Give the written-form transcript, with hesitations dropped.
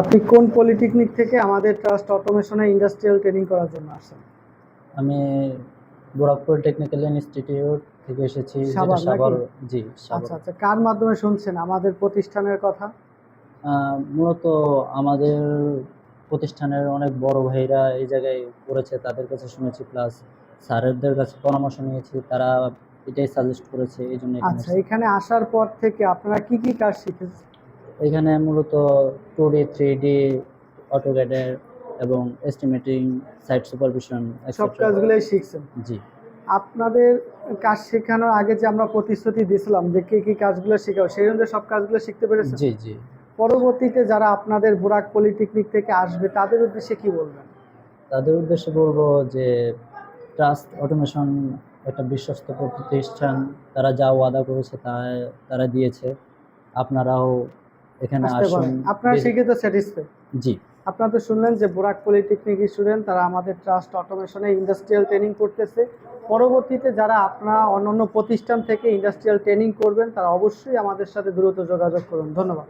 আপনি কোন পলিটেকনিক থেকে আমাদের ট্রাস্ট অটোমেশনে ইন্ডাস্ট্রিয়াল ট্রেনিং করার জন্য আসেন? আমি গোরখপুর টেকনিক্যাল ইনস্টিটিউট থেকে এসেছি, যেটা সাভার সাভার। নাকি? জি, আচ্ছা সাভার। আচ্ছা, কার মাধ্যমে শুনছেন আমাদের প্রতিষ্ঠানের কথা? মূলত আমাদের প্রতিষ্ঠানের অনেক বড় ভাইরা এই জায়গায় পড়েছে, তাদের কাছে শুনেছি, প্লাস স্যারেদের কাছে পরামর্শ নিয়েছি, তারা এটাই সাজেস্ট করেছে, এই জন্য এখানে আচ্ছা, এসেছি। এখানে আসার পর থেকে আপনারা কি কি কাজ শিখেছেন? এখানে মূলত 2D 3D অটোক্যাডের এবং এস্টিমেটিং, সাইট সুপারভিশন সব এটসেট্রা। কাজগুলোই শিখছেন? জি আপনাদের কাজ শেখানোর আগে যে আমরা প্রতিশ্রুতি দিয়েছিলাম যে কি কি কাজগুলো শেখাবো, সেই অনুযায়ী সব কাজগুলো শিখতে পেরেছেন? জি জি পরবর্তীতে যারা আপনাদের বোরাক পলিটেকনিক থেকে আসবে তাদের উদ্দেশ্যে কি বলবেন? তাদের উদ্দেশ্যে বলবো যে ট্রাস্ট অটোমেশন একটা বিশ্বস্ত প্রতিষ্ঠান। তারা যা ওয়াদা করেছে তারা দিয়েছে। আপনারাও এখানে আসতে আসুন। পারেন, আপনারা শিখে তো স্যাটিসফাই? জি। আপনারা তো শুনলেন যে বোরাক পলিটেকনিক স্টুডেন্ট তারা আমাদের ট্রাস্ট অটোমেশনে ইন্ডাস্ট্রিয়াল ট্রেনিং করতেছে। পরবর্তীতে যারা আপনারা অন্যান্য প্রতিষ্ঠান থেকে ইন্ডাস্ট্রিয়াল ট্রেনিং করবেন তারা অবশ্যই আমাদের সাথে দ্রুত যোগাযোগ করুন। ধন্যবাদ।